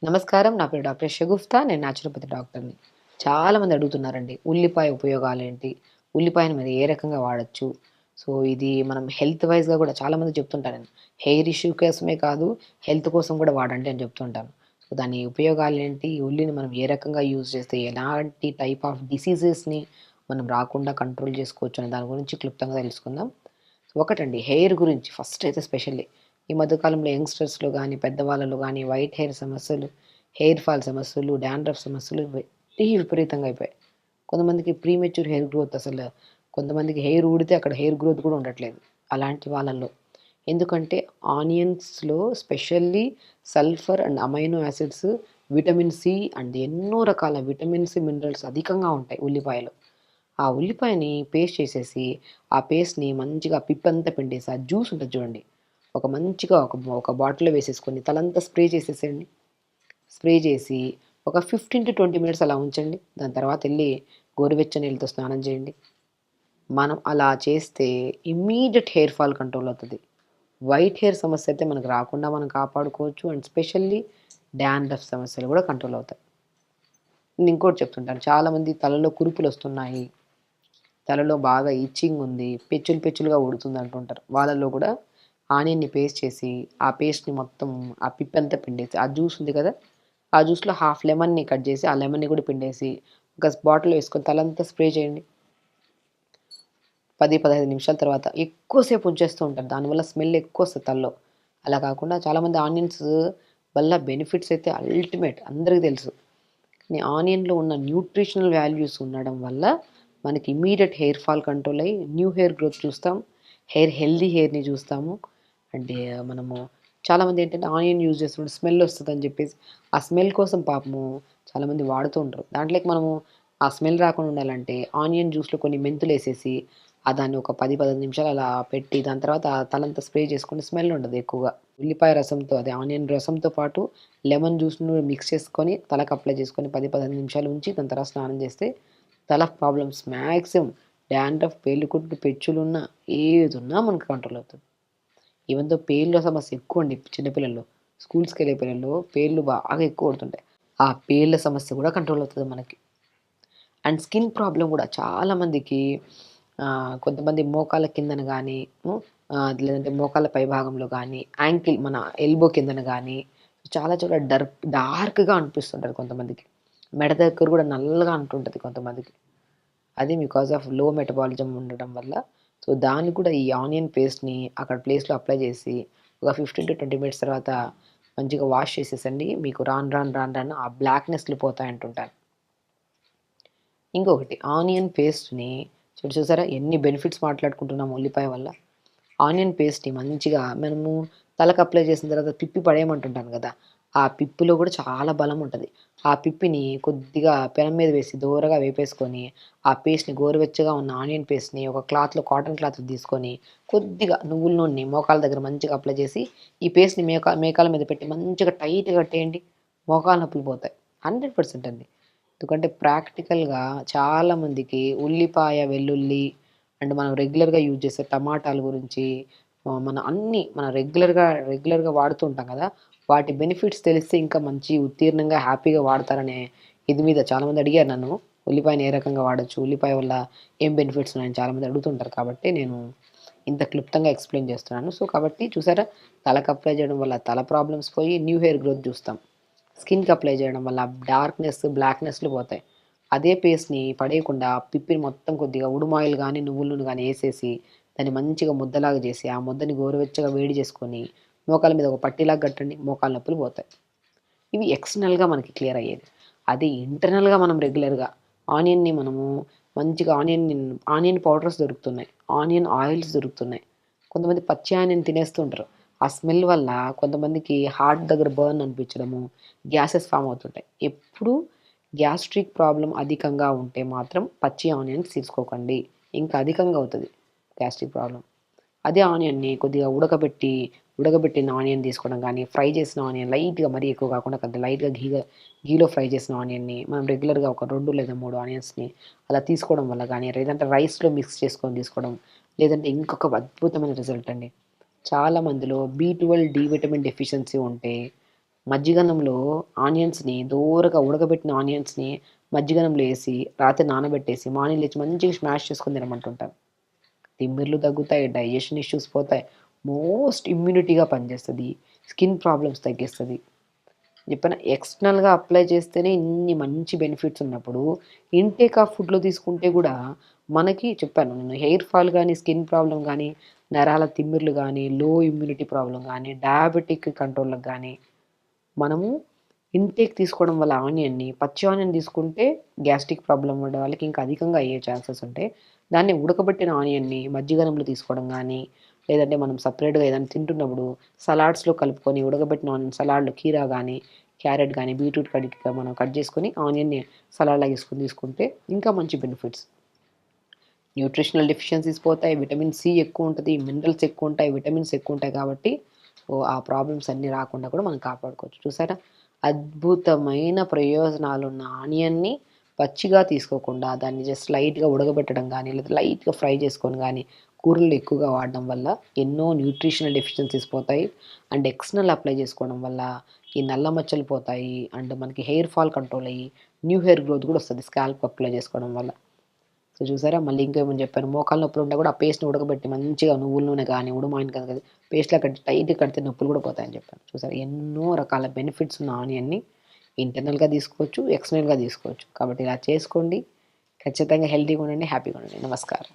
నమస్కారం. నా పేరు డాక్టర్ షగుఫ్తా. నేను న్యాచురోపతి డాక్టర్‌ని. చాలామంది అడుగుతున్నారండి. ఉల్లిపాయ ఉపయోగాలేంటి? ఉల్లిపాయని మరి ఏ రకంగా వాడొచ్చు? సో, ఇది మనం హెల్త్ వైస్‌గా గూడా చాలామంది చెప్తుంటారండి. హెయిర్ ఇష్యూ కోసమే కాదు, హెల్త్ కోసం కూడా వాడండి అని చెప్తుంటాను. సో, దాని ఉపయోగాలేంటి? ఉల్లిని మనం ఏ రకంగా యూజ్ చేస్తే ఎలాంటి టైప్ ఆఫ్ డిసీజెస్‌ని మనం రాకుండా కంట్రోల్ చేసుకోవచ్చు అనే దాని గురించి క్లుప్తంగా తెలుసుకుందాం. ఒకటండి హెయిర్ గురించి ఫస్ట్ అయితే స్పెషల్లీ. ఈ మధ్య కాలంలో యంగ్‌స్టర్స్‌లో గానీ, పెద్దవాళ్ళలో గానీ వైట్ హెయిర్ సమస్యలు, హెయిర్ ఫాల్ సమస్యలు, డాండ్రఫ్ సమస్యలు విపరీతంగా అయిపోయాయి. కొంతమందికి ప్రీమెచ్యూర్ హెయిర్ గ్రోత్ కొంతమందికి హెయిర్ ఊడితే అక్కడ హెయిర్ గ్రోత్ కూడా ఉండట్లేదు. అలాంటి వాళ్ళల్లో. ఎందుకంటే ఆనియన్స్‌లో specially sulphur and amino acids, vitamin C and ఎన్నో రకాల విటమిన్స్, మినరల్స్ అధికంగా ఉంటాయి ఉల్లిపాయలో. ఆ ఉల్లిపాయని పేస్ట్ చేసేసి, ఆ పేస్ట్‌ని మంచిగా పిప్పంతా పిండేసి, ఆ జ్యూస్ ఉంటది చూడండి. ఒక మంచిగా ఒక బాటిల్‌లో వేసేసుకొని తలంతా స్ప్రే చేసేసేయండి. స్ప్రే చేసి ఒక 15-20 మినిట్స్ అలా ఉంచండి. దాని తర్వాతెళ్లి గోరువెచ్చని నీళ్ళతో స్నానం చేయండి. మనం అలా చేస్తే ఇమ్మీడియేట్ హెయిర్ ఫాల్ కంట్రోల్ అవుతది. వైట్ హెయిర్ సమస్య అయితే మనకు రాకుండా మనం కాపాడుకోవచ్చు. అండ్ స్పెషల్లీ డాండ్రఫ్ సమస్యలు కూడా కంట్రోల్ అవుతాయి. నేను ఇంకోటి చెప్తుంటాను. చాలామంది తలలో కురుపులొస్తున్నాయి. తలలో బాగా ఇచ్చింగ్ ఉంది. పెచ్చులు పెచ్చులుగా ఊడుతుంది అంటుంటారు. వాళ్ళలో కూడా ఆనియన్‌ని పేస్ట్ చేసి, ఆ పేస్ట్‌ని మొత్తం ఆ పిప్పంతా పిండేసి, ఆ జ్యూస్ ఉంది కదా! ఆ జ్యూస్‌లో హాఫ్ లెమన్‌ని కట్ చేసి, ఆ లెమన్‌ని కూడా పిండేసి, ఒక బాటిల్‌లో వేసుకొని తలంతా స్ప్రే చేయండి. 10, 15 నిమిషాల తర్వాత ఎక్కువ సేపు ఉంచేస్తూ ఉంటారు. దానివల్ల స్మెల్ ఎక్కువొస్తది తలలో. అలా కాకుండా చాలామంది ఆనియన్స్ వల్ల బెనిఫిట్స్ అయితే అల్టిమేట్ అందరికి తెలుసు. కానీ ఆనియన్‌లో ఉన్న న్యూట్రిషనల్ వాల్యూస్ ఉండడం వల్ల మనకి ఇమ్మీడియేట్ హెయిర్ ఫాల్ కంట్రోల్ అయ్యి, న్యూ హెయిర్ గ్రోత్ చూస్తాం. హెల్తీ హెయిర్‌ని చూస్తాము. అంటే మనము చాలామంది ఏంటంటే ఆనియన్ యూజ్ చేస్తున్నప్పుడు స్మెల్ వస్తదని చెప్పేసి, ఆ స్మెల్ కోసం పాపము చాలామంది వాడుతూ ఉంటారు. దాంట్లోకి మనము ఆ స్మెల్ రాకుండా ఉండాలంటే ఆనియన్ జ్యూస్‌లో కొన్ని మెంతులేసేసి, దాన్ని ఒక 10, 15 నిమిషాలు అలా పెట్టి దాని తర్వాత తలంతా స్ప్రే చేసుకుంటే స్మెల్ ఉండదు ఎక్కువగా. ఉల్లిపాయ రసంతో అదే ఆనియన్ రసంతో పాటు లెమన్ జ్యూస్‌ను మిక్స్ చేసుకొని తలకు అప్లై చేసుకొని 10, 15 నిమిషాలు ఉంచి దాని తర్వాత స్నానం చేస్తే తల ప్రాబ్లమ్స్ మాక్సిమం డాండ్రఫ్, పేలుకుట్లు, పెచ్చులున్నా ఏదున్నా మనకు కంట్రోల్ అవుతది. ఈవెన్ దో పేర్ల సమస్య ఎక్కువండి చిన్న పిల్లల్లో. స్కూల్స్‌కెళ్ళే పిల్లల్లో పేర్లు బాగా ఎక్కువ పడుతుంటాయి. ఆ పేర్ల సమస్య కూడా కంట్రోల్ అవుతది మనకి. అండ్ స్కిన్ ప్రాబ్లమ్ గూడా చాలా మందికి కొంతమంది మోకాళ్ళ కిందన గానీ, లేదంటే మోకాళ్ళ పై భాగంలో గానీ, యాంకిల్ మన ఎల్బో కిందన గానీ, చాలా చాలా డార్క్‌గా అనిపిస్తుంటది కొంతమందికి. మెడ దగ్గర గూడా నల్లగా అంటుంటది కొంతమందికి. అది బికాస్ ఆఫ్ లో మెటబాలిజం ఉండడం వల్ల. సో, దానికి కూడా ఈ ఆనియన్ పేస్ట్‌ని అక్కడ ప్లేస్‌లో అప్లై చేసి, ఒక 15-20 మినిట్స్ తర్వాత మంచిగా వాష్ చేసేసండి. మీకు రాను రాను ఆ బ్లాక్‌నెస్‌లు పోతాయంటుంటారు. ఇంకొకటి ఆనియన్ పేస్ట్‌ని చూసారా ఎన్ని బెనిఫిట్స్ మాట్లాడుకుంటున్నాం ఉల్లిపాయ వల్ల. ఆనియన్ పేస్ట్‌ని మంచిగా మనము తలకు అప్లై చేసిన తర్వాత పిప్పి పడేయమంటుంటాను గదా! ఆ పిప్పిలో గూడా చాలా బలం ఉంటది. ఆ పిప్పిని కొద్దిగా పెనం మీద వేసి దోరగా వేపేసుకొని, ఆ పేస్ట్‌ని గోరువెచ్చగా ఉన్న ఆనియన్ పేస్ట్‌ని ఒక క్లాత్‌లో కాటన్ క్లాత్ తీసుకొని, కొద్దిగా నువ్వుల నూనెని మోకాళ్ళ దగ్గర మంచిగా అప్లై చేసి, ఈ పేస్ట్‌ని మేకాల మీద పెట్టి మంచిగా టైట్‌గా కట్టేయండి. మోకాళ్ళ నొప్పులు పోతాయి. 100% అండి. ఎందుకంటే ప్రాక్టికల్‌గా చాలామందికి ఉల్లిపాయ, వెల్లుల్లి అండ్ మనం రెగ్యులర్‌గా యూజ్ చేసే టమాటాల గురించి మన రెగ్యులర్‌గా వాడుతూ ఉంటాం గదా! వాటి బెనిఫిట్స్ తెలిస్తే ఇంకా మంచి ఉత్తీర్ణంగా, హ్యాపీగా వాడతారనే ఇది మీద చాలామంది అడిగారు నన్ను. ఉల్లిపాయని ఏ రకంగా వాడొచ్చు? ఉల్లిపాయ వల్ల ఏం బెనిఫిట్స్ ఉన్నాయని చాలామంది అడుగుతుంటారు కాబట్టి నేను ఇంత క్లుప్తంగా ఎక్స్‌ప్లెయిన్ చేస్తున్నాను. సో, కాబట్టి చూసారా తలకు అప్లై చేయడం వల్ల తల ప్రాబ్లమ్స్ పోయి న్యూ హెయిర్ గ్రోత్ చూస్తాం. స్కిన్‌కి అప్లై చేయడం వల్ల డార్క్‌నెస్, బ్లాక్‌నెస్‌లు పోతాయి. అదే పేస్ట్‌ని పడేయకుండా పిప్పిని మొత్తం కొద్దిగా ఉడుము ఆయిల్ గానీ, నువ్వుల నూనె గానీ ఏసేసి, దాన్ని మంచిగా ముద్దలాగా చేసి, ఆ ముద్దని గోరువెచ్చగా వేడి చేసుకొని, మోకాళ్ళ మీద ఒక పట్టీలాగా కట్టండి. మోకాళ్ళ నొప్పులు పోతాయి. ఇవి ఎక్స్‌టర్నల్‌గా మనకి క్లియర్ అయ్యేది. అదే ఇంటర్నల్‌గా మనం రెగ్యులర్‌గా ఆనియన్‌ని మనము మంచిగా ఆనియన్ పౌడర్స్ దొరుకుతున్నాయి. ఆనియన్ ఆయిల్స్ దొరుకుతున్నాయి. కొంతమంది పచ్చి ఆనియన్ తినేస్తుంటారు. ఆ స్మెల్ వల్ల కొంతమందికి హార్ట్ దగ్గర బర్న్ అనిపించడము, గ్యాసెస్ ఫార్మ్ అవుతుంటాయి. ఎప్పుడూ గ్యాస్ట్రిక్ ప్రాబ్లమ్ అధికంగా ఉంటే మాత్రం పచ్చి ఆనియన్స్ తీసుకోకండి. ఇంకా అధికంగా అవుతది గ్యాస్ట్రిక్ ప్రాబ్లమ్. అదే ఆనియన్‌ని కొద్దిగా ఉడకబెట్టిన ఆనియన్ తీసుకోవడం గానీ, ఫ్రై చేసిన ఆనియన్ లైట్‌గా మరీ ఎక్కువ కాకుండా కొద్దిగా లైట్‌గా గీలో ఫ్రై చేసిన ఆనియన్‌ని మనం రెగ్యులర్‌గా ఒక 2 లేదా 3 ఆనియన్స్‌ని అలా తీసుకోవడం వల్ల గానీ, లేదంటే రైస్‌లో మిక్స్ చేసుకొని తీసుకోవడం, లేదంటే ఇంకొక అద్భుతమైన రిజల్ట్ అండి. చాలా మందిలో బి12, డి విటమిన్ డెఫిషియన్సీ ఉంటే మజ్జిగన్నంలో ఆనియన్స్‌ని దోరగా ఉడకబెట్టిన ఆనియన్స్‌ని మజ్జిగన్నంలో ఏసి రాత్రి నానబెట్టేసి మార్నింగ్ లేచి మంచిగా స్మాష్ చేసుకొని తినమంటుంటాను. తిమ్మిర్లు తగ్గుతాయి, డైజెషన్ ఇష్యూస్ పోతాయి. మోస్ట్ ఇమ్యూనిటీగా పనిచేస్తది. స్కిన్ ప్రాబ్లమ్స్ తగ్గిస్తది. చెప్పానా ఎక్స్టర్నల్‌గా అప్లై చేస్తేనే ఇన్ని మంచి బెనిఫిట్స్ ఉన్నప్పుడు, ఇన్‌టేక్ ఆఫ్ ఫుడ్‌లో తీసుకుంటే గూడా మనకి చెప్పాను నేను హెయిర్ ఫాల్ గానీ, స్కిన్ ప్రాబ్లమ్ గానీ, నరాల తిమ్మిర్లు గానీ, లో ఇమ్యూనిటీ ప్రాబ్లమ్ గానీ, డయాబెటిక్ కంట్రోల్‌కి గానీ, మనము ఇన్‌టేక్ తీసుకోవడం వల్ల ఆనియన్‌ని పచ్చి ఆనియన్ తీసుకుంటే గ్యాస్ట్రిక్ ప్రాబ్లమ్ ఉండే వాళ్ళకి ఇంకా అధికంగా అయ్యే ఛాన్సెస్ ఉంటాయి. దాన్ని ఉడకబెట్టిన ఆనియన్‌ని మజ్జిగన్నంలో తీసుకోవడం గానీ, లేదంటే మనం సెపరేట్‌గా ఏదైనా తింటున్నప్పుడు సలాడ్స్‌లో కలుపుకొని ఉడకబెట్టిన ఆనియన్ సలాడ్‌లో కీరా గానీ, క్యారెట్ గానీ, బీట్రూట్ మనం కట్ చేసుకొని ఆనియన్‌ని సలాడ్‌లాగా ఏసుకొని తీసుకుంటే ఇంకా మంచి బెనిఫిట్స్. న్యూట్రిషనల్ డెఫిషియన్సీస్ పోతాయి. విటమిన్ సి ఎక్కువుంటది. మినరల్స్ ఎక్కువుంటాయి. విటమిన్స్ ఎక్కువుంటాయి కాబట్టి ఆ ప్రాబ్లమ్స్ అన్నీ రాకుండా కూడా మనం కాపాడుకోవచ్చు. చూసారా? అద్భుతమైన ప్రయోజనాలున్న ఆనియన్‌ని పచ్చిగా తీసుకోకుండా దాన్ని జస్ట్ లైట్‌గా ఉడకబెట్టడం గానీ, లేదా లైట్‌గా ఫ్రై చేసుకొని గానీ, కూరల్లో ఎక్కువగా వాడడం వల్ల ఎన్నో న్యూట్రిషనల్ డెఫిషియన్సీస్ పోతాయి. అండ్ ఎక్స్టర్నల్ అప్లై చేసుకోవడం వల్ల ఈ నల్ల మచ్చలు పోతాయి. అండ్ మనకి హెయిర్ ఫాల్ కంట్రోల్ అయ్యి, న్యూ హెయిర్ గ్రోత్ కూడా వస్తది స్కాల్ప్‌కి అప్లై చేసుకోవడం వల్ల. సో చూసారా? మళ్ళీ ఇంకేమని చెప్పాను, మోకాళ్ళ నొప్పులుంటే కూడా ఆ పేస్ట్‌ని ఉడకబెట్టి మంచిగా నువ్వుల నూనె గాని, ఉడుమాయన కదా పేస్ట్‌లా కట్టి టైట్‌గా కడితే నొప్పులు కూడా పోతాయని చెప్పాను. చూసారా? ఎన్నో రకాల బెనిఫిట్స్ ఉన్న ఆనియన్‌ని ఇంటర్నల్‌గా తీసుకోవచ్చు, ఎక్స్టర్నల్‌గా తీసుకోవచ్చు. కాబట్టి ఇలా చేసుకోండి. ఖచ్చితంగా హెల్తీగా ఉండండి, హ్యాపీగా ఉండండి. నమస్కారం.